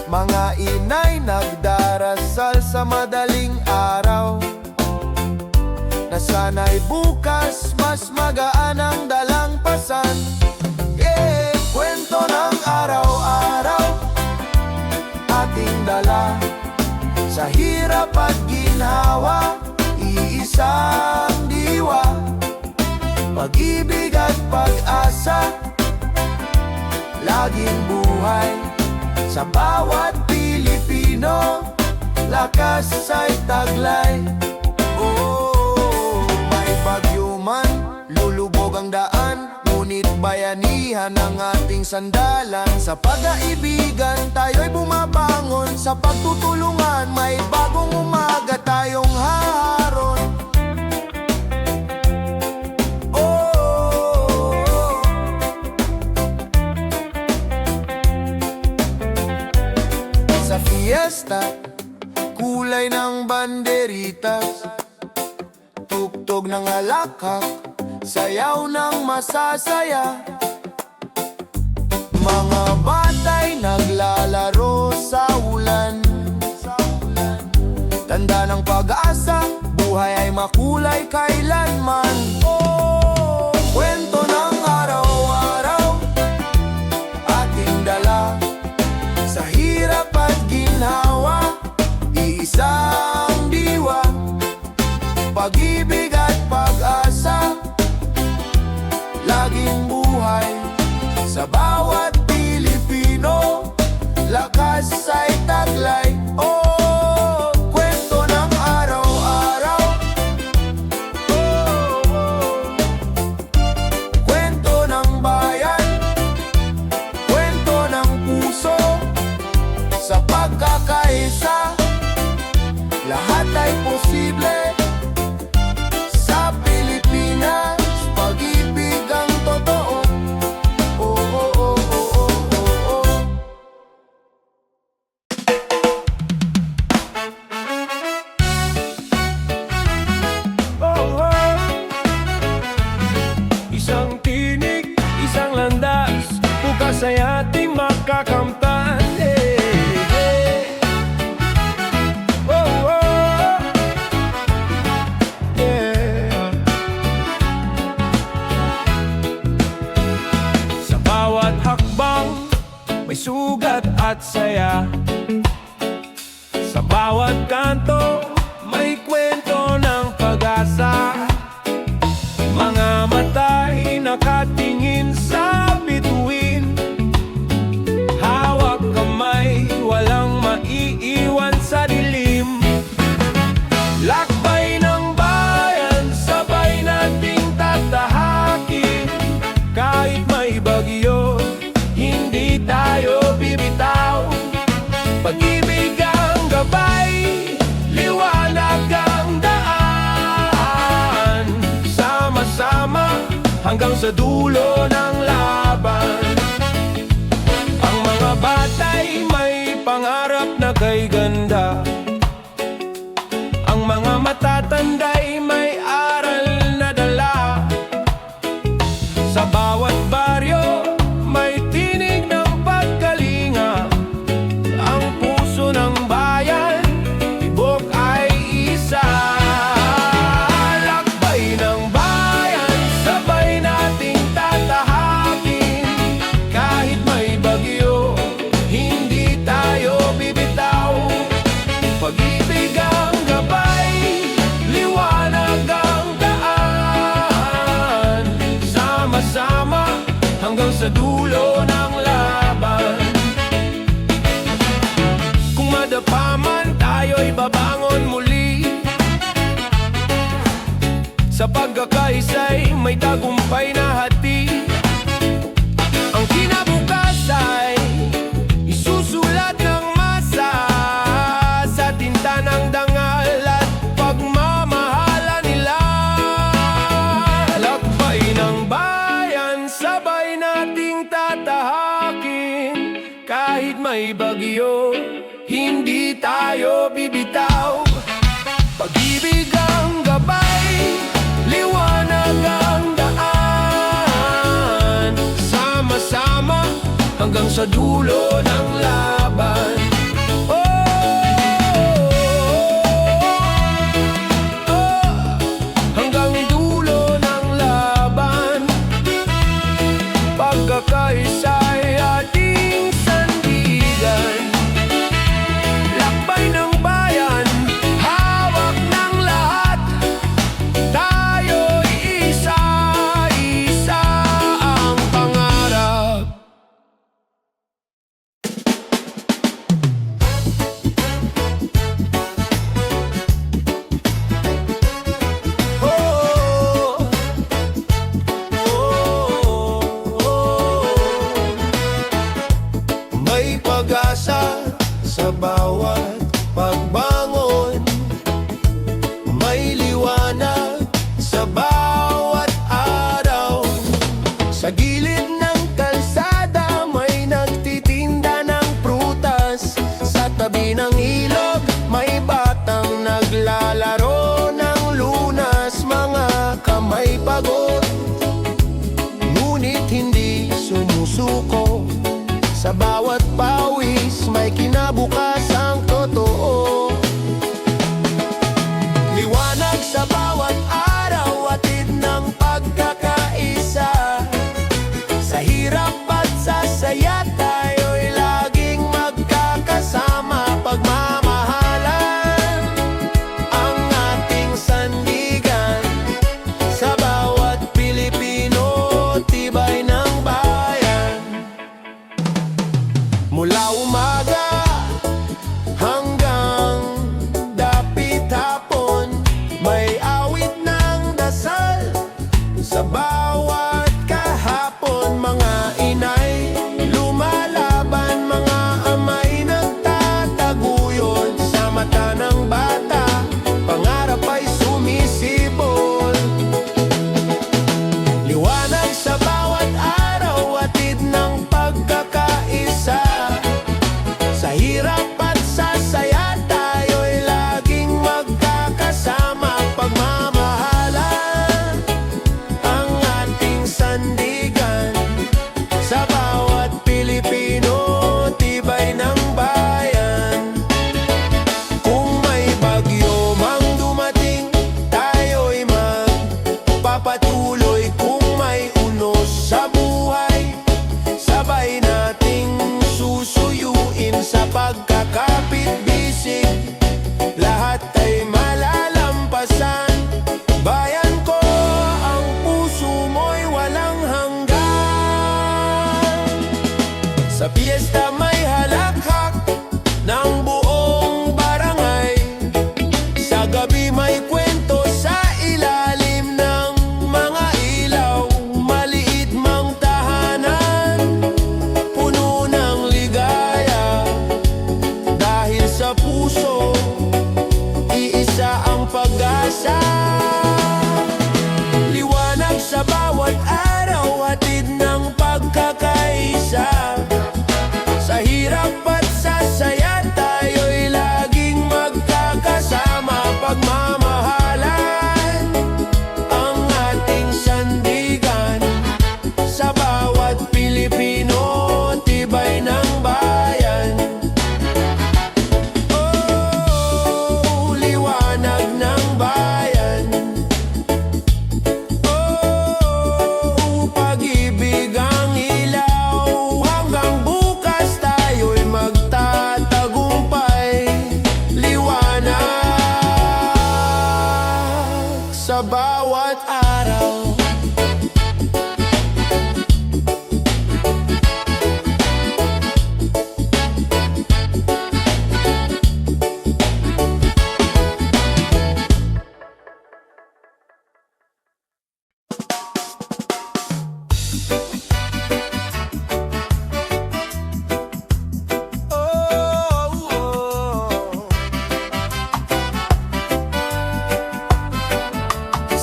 A: Mga inay nagdarasal sa madaling araw, na sana'y bukas mas magaan ang dalampasan. Kwento ng araw-araw, ating dala sa hirap at ginhawa. Iisang diwa, pag-ibig at pag-asa, laging buhay sa bawat Pilipino. Lakas ay taglay, oh, may bagyo man, lulubog ang daan, ngunit bayanihan ang ating sandalan. Sa pag-aibigan, tayo'y bumabangon. Sa pagtutulungan, may bagong umaga tayong haharon. Sa fiesta, kulay ng banderitas, tugtog ng halakhak, sayaw ng masasaya. Mga batay naglalaro sa ulan, tanda ng pag-asa, buhay ay makulay kailanman. Oh, kwento ng araw-araw, ating dala sa hirap at ginhawa. Iisang diwa, pag-ibig at pag-asa, laging buhay sa bawat Pilipino. Lakas ay taglay, oh, kwento ng araw-araw, oh, oh. Kwento ng bayan, kwento ng puso, sa pagkakaisa, lahat ay posible. Sa Pilipinas, pag-ibig ang totoo, oh, oh, oh, oh, oh, oh, oh.
B: Oh, oh. Isang tinig, isang landas, bukas ay ating makakamtan. Oh, oh. Yeah. Sa bawat hakbang, may sugat at saya. Sa bawat kanto, may kwento ng pag-asa. Mga mata'y nakatingin sa bituin, hawak kamay, walang maiiwan sa dilim. Lakbay ng bayan, sabay nating tatahakin. Kahit may bagyo, hindi tayo bibitaw. Pag-ibig ang gabay, liwanag ang daan. Sama-sama hanggang sa dulo ng laban. Ang mga batay may pangarap na kay ganda. Ang mga matatanda'y may aral na dala. Sa bawat baryo, may tinig ng pagkalinga. Ang puso ng bayan, tibok ay isa. Lakbay sa dulo ng laban. Kung madapa man tayo'y babangon muli. Sa pagkakaisa'y may tagumpay na hati. Ang kinabukasan isusulat ng masa sa tinta ng dangal at pagmamahala nila. Lakbay ng bayan, sabay nating tatahakin. Kahit may bagyo, hindi tayo bibitaw. Pag-ibig ang gabay, liwanag ang daan. Sama-sama hanggang sa dulo ng laban. Hanggang dulo ng laban. Pagkakaisa'y ating sandigan. Lakbay ng bayan, hawak ng lahat. Tayo'y isa-isa ang pangarap. May pag-asa sa bawat pagbangon. May liwanag sa bawat araw. Sa gilid ng kalsada may nagtitinda ng prutas. Sa tabi ng ilog may batang naglalaro ng lunas. Mga kamay pagod, ngunit hindi sumusuko. Sa bawat pawis may kinabukasang totoo. Liwanag sa bawat araw, atid ng pagkakaisa. Sa hirap at sa saya tayo'y laging magkakasama. Pagmamahalan ang ating sandigan. Sa bawat Pilipino, tibay ng bayan. Mula umaga hanggang dapit hapon, may awit ng dasal. Sa bawat kahapon, mga inay lumalaban, mga amay nagtataguyod. Sa mata ng bata, pangarap ay sumisibol. Liwanag sa bawat araw, atid ng pagkakaisa. Sa hirap at sa saya tayo'y laging magkakasama. Pagmamahalan ang ating sandigan. Sa bawat Pilipino, tibay ng bayan. Kung may bagyo mang dumating, tayo'y magpapatuloy. Kung may unos sa buhay, sabay nating susuyuin. Sa pagkakapit-bisig, lahat ay malalampasan. Bayan ko, ang puso mo'y walang hanggan. Sa piyesta may halakhak ng buong barangay. Sa gabi may kwento sa ilalim ng mga ilaw. Maliit mang tahanan, puno ng ligaya. Dahil sa puso, iisa ang pag-asa. Liwanag sa bawat araw, hatid ng pagkakaisa. Sa hirap at sa saya tayo'y laging magkakasama. Pagmamahalan ang ating sandigan. Sa bawat Pilipino, tibay ng bayan. Oh, liwanag ng bayan. Oh, pag-ibig ang ilaw. Hanggang bukas tayo'y magtatagumpay. Liwanag sa bawat araw.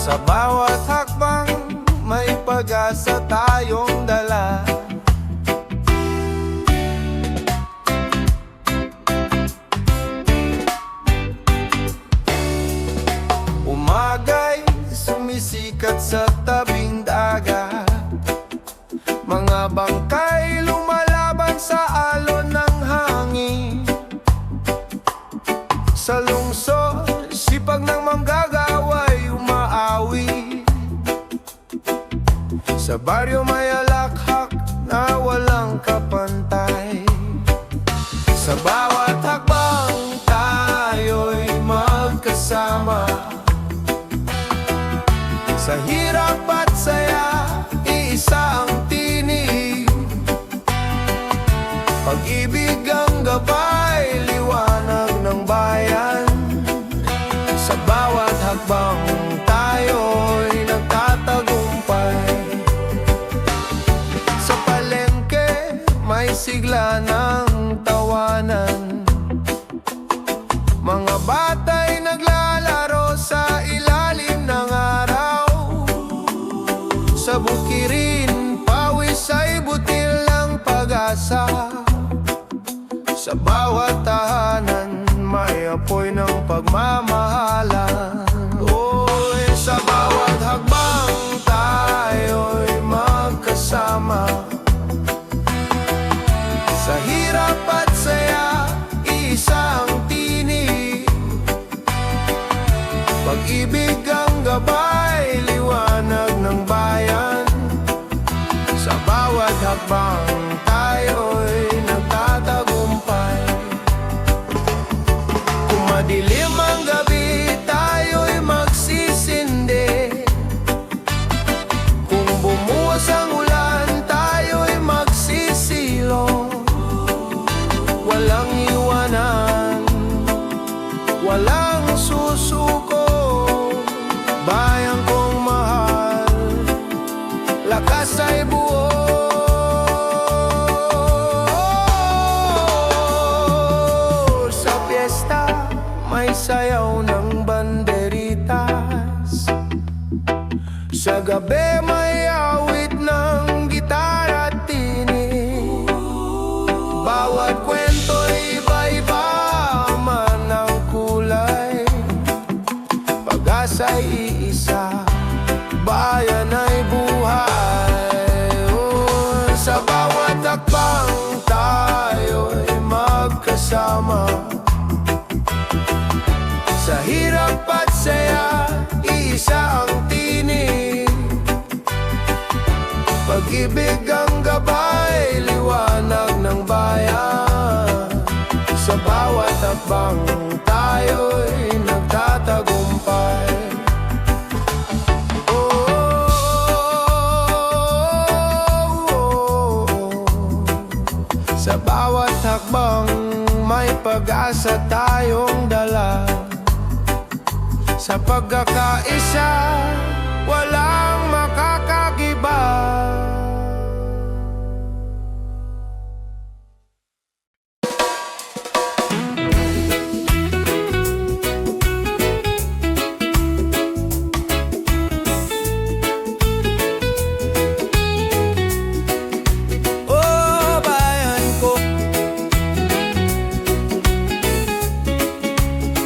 A: Sa bawat hakbang may pag-asa tayong dala. Umaga'y sumisikat sa tabing dagat, mga bangkay lumalaban sa alon ng hangin. Sa lungsod, sipag ng manggagawa'y umaawi. Sa baryo may alakhak na walang kapantay. Sa bawat hakbang tayo'y magkasama. Sa hirap at saya, iisa ang tinig. Pag-ibig ang gabay, liwanag ng bayan. Sa bawat hakbang tayo'y nagtatagumpay. Sa palengke may sigla ng tawanan, mga bata'y naglalaro sa ilalim ng araw. Sa bukirin, pawis ay butil ng pag-asa. Sa bawat tahanan, may apoy ng pagmamahalan. Oy, sa bawat hakbang tayo'y magkasama. Sa hirap at saya, isa ang tinig. Pag-ibig ang gabay, liwanag ng bayan. Sa bawat hakbang tayo'y nagtatagumpay. Kung madilim ang gabi, tayo'y magsisindi. Kung bumuwas ang ulan, tayo'y magsisilong. Walang iwanan, walang susuko. Bayan kong mahal, lakas ay buo. Sa piyesta may sayaw ng banderitas. Sa gabi may awit ng gitara at tinig. Bawat kwento'y iba-iba man ang kulay. Pag-asa'y iisa, bayan ay buhay. Oh, sa bawat hakbang tayo'y magkasama. Sa hirap at saya, iisa ang tinig. Pag-ibig ang gabay, liwanag ng bayan. Sa bawat hakbang tayo'y nagtatagumpay. Sa bawat hakbang may pag-asa tayong dala. Sa pagkakaisa, walang makakagiba. Oh, bayan ko,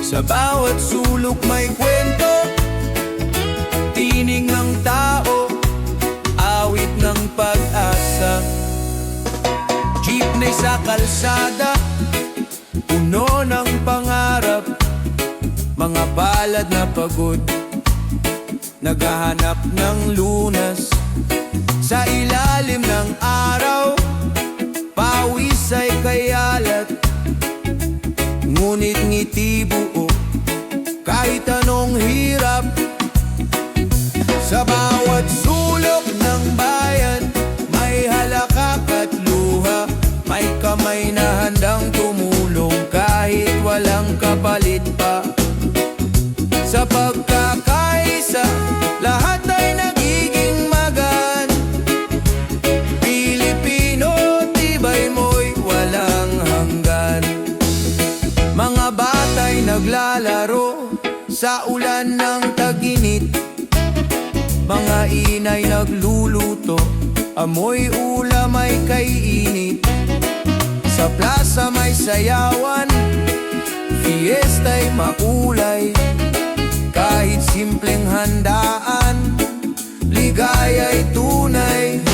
A: sa bawat sulok may kwento, tinig ng tao, awit ng pag-asa. Jeepney sa kalsada, puno ng pangarap. Mga palad na pagod, naghahanap ng lunas. Sa ilalim ng araw, pawis ay kayalat. Ngunit ngiti buo, kahit anong hirap. Sa bawat sulok ng bayan, may halakak at luha. May kamay na handang tumulong kahit walang kapalit pa. Sa pagkakaisa, lahat ay nagiging magaan. Pilipino, tibay mo'y walang hanggan. Mga bata'y naglalaro sa ulan ng taginit. puso. Amoy ulam ay kaiinit, sa plaza may sayawan, fiesta'y makulay. Kahit simpleng handaan, ligaya'y tunay.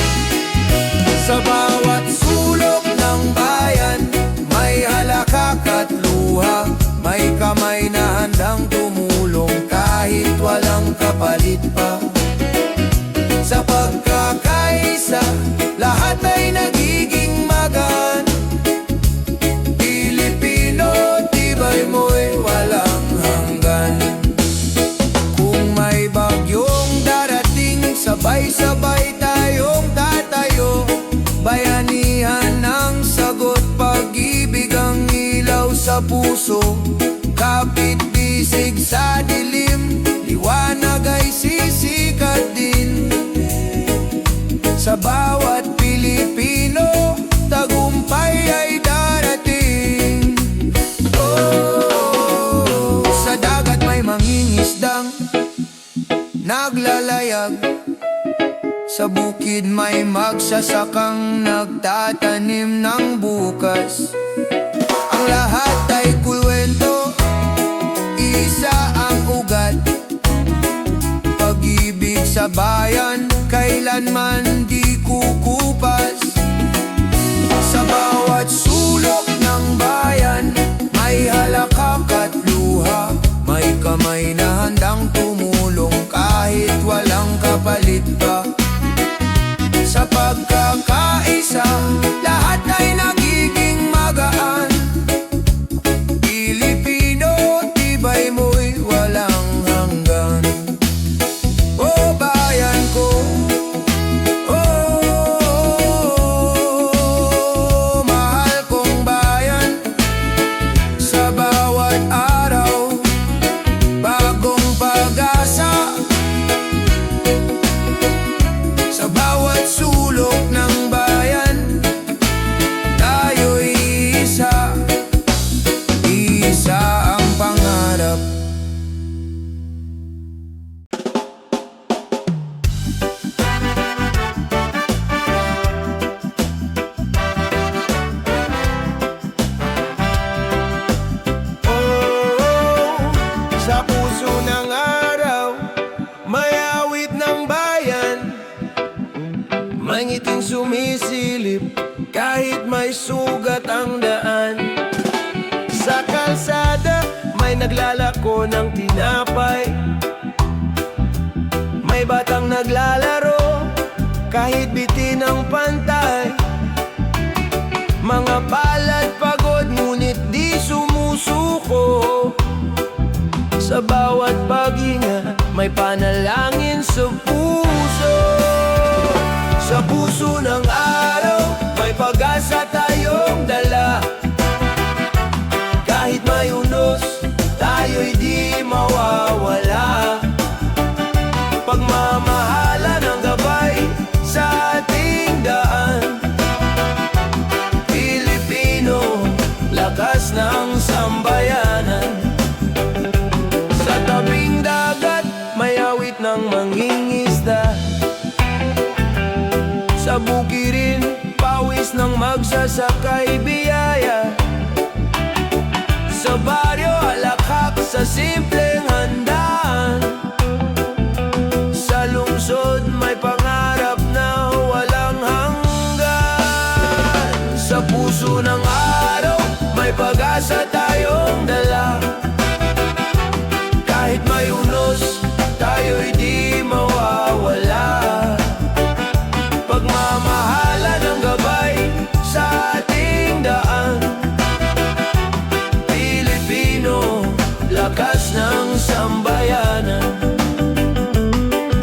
A: Sa bawat sulok ng bayan, may halakak at luha. May kamay na handang tumulong kahit walang kapalit pa. Sa pagkakaisa, lahat ay nagiging magaan. Pilipino, tibay mo'y walang hanggan. Kung may bagyong darating, sabay-sabay tayong tatayo. Bayanihan ang sagot, pag-ibig ang ilaw sa puso. Kapit bisig sa dilim, liwanag ay sisikat din. Sa bawat Pilipino, tagumpay ay darating. Oh, sa dagat may mangingisdang naglalayag, sa bukid may magsasakang nagtatanim ng bukas. Ang lahat ay kulwento, isa ang ugat. Pag-ibig sa bayan, kailanman di kukupas. Sa bawat sulok ng bayan, may halakak at luha. May kamay na handang tumulong kahit walang kapalit pa. Sa pagkakaisa, lahat ay nagiging magaan. Pilipino, tibay mo'y walang hanggan. Oh, bayan ko, oh, mahal kong bayan. Sa bawat araw, bagong pag-asa. Sa bawat sulok ng bayan, tayo'y isa, isa ang pangarap. Oh, sa puso ng araw, may awit ng bayan. May ngiting sumisilip kahit may sugat ang daan. Sa kalsada may naglalako ng tinapay. May batang naglalaro kahit bitin ang pantay. Mga palad pagod ngunit di sumusuko. Sa bawat paghinga may panalangin sa puso. Sa puso ng araw, may pag-asa tayong dala. Kahit may unos, tayo'y di mawawala. Pagmamahalan ang gabay sa ating daan. Pilipino, lakas ng sambayanan. Sa tabing dagat, may awit ng mangingisda. Sa bukirin, pawis ng magsasakay biyaya. Sa baryo, halakhak sa simpleng handaan. Sa lungsod, may pangarap na walang hanggan. Sa puso ng araw, may pag-asa tayong dala. Kahit may unos, tayo'y di mawawala. Pagmamahalan ang gabay sa ating daan. Pilipino, lakas ng sambayanan.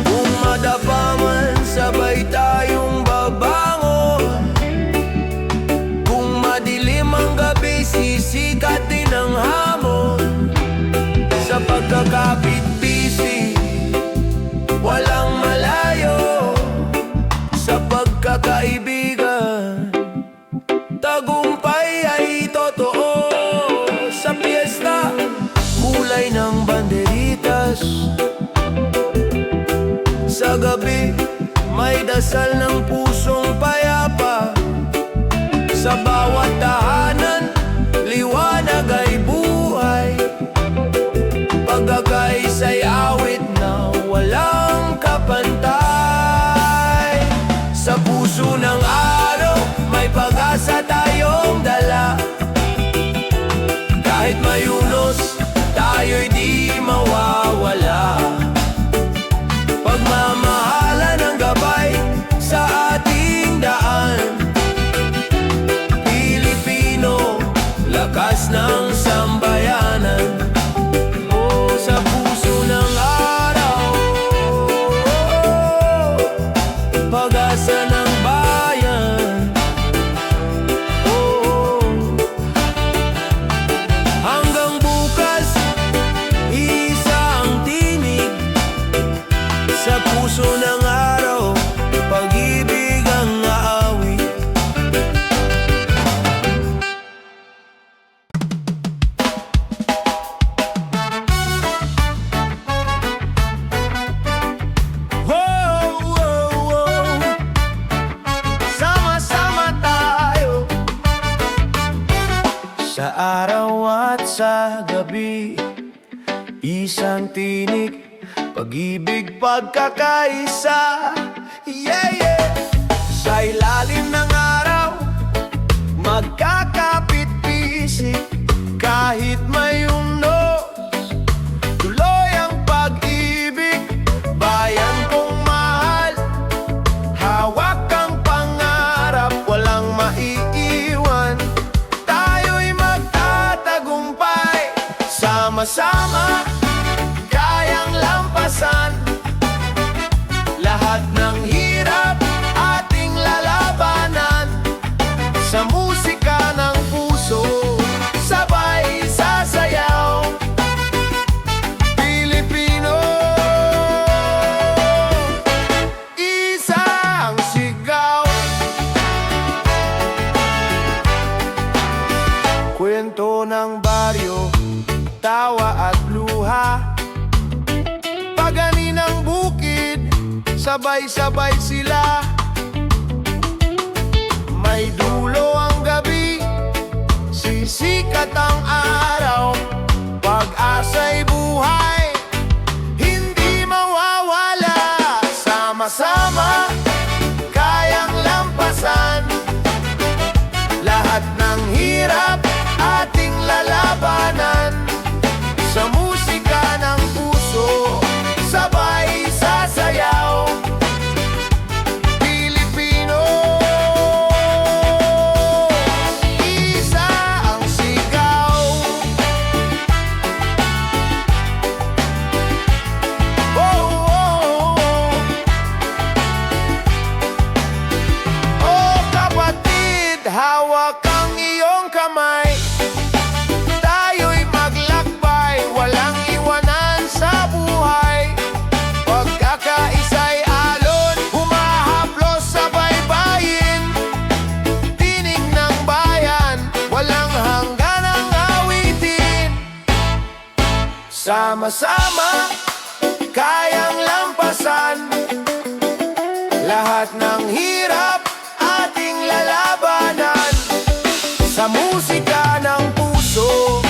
A: Kung madapa man, sabay tayong babangon. Kung madilim ang gabi, sisikat din ang hamon. Sa pagkakapit-bisig, walang malayo. Sa pagkakaibigan, tagumpay ay totoo. Sa piyesta, kulay ng banderitas. Sa gabi,
B: may dasal ng pusong payapa. Sa bawat tahanan, liwanag ay buhay. Pagkakaisa'y awit na walang kapantay. Sa puso ng araw, may pag-asa tayong dala. Kahit mayunos, tayo'y di mawawala. Pagmamahalan ng gabay sa ating daan. Pilipino, lakas ng sambayanan. Oh, sa puso ng araw, pag-asa ng bayan. Oh, hanggang bukas, isang tinig. Sa puso ng araw, pag-ibig ang aawit. Wow, wow, wow. Sama-sama tayo sa araw at sa gabi. Isang tinig, pag-ibig, pagkakaisa. Yeah, yeah. Sa ilalim ng araw, magkakapit-pisik. Kahit may unos, tuloy ang pag-ibig. Bayan kong mahal, hawak ang pangarap, walang maiiwan. Tayo'y magtatagumpay, sama-sama, kayang lampasan lahat ng hirap, ating lalabanan. Sa musika ng puso, sabay sasayaw. Pilipino, isang sigaw. Kwento ng baryo, tawa at luha. Pagani ng bukid, sabay-sabay sila. May dulo ang gabi, sisikat ang araw. Pag-asa'y buhay, hindi mawawala. Sama-sama, kayang lampasan lahat ng hirap, ating lalabanan. Sa musika ng puso, sabay sasayaw. Pilipino, isa ang sigaw. Oh, oh, oh. Oh, kapatid, hawak ang iyong kamay. Tayo'y maglakbay, walang iwanan sa buhay. Pagkakaisa'y alon, humahaplos sa baybayin. Tinig ng bayan, walang hangganang awitin. Sama-sama, kayang lampasan lahat ng hirap, ating lalabanan. Sa musika ng puso,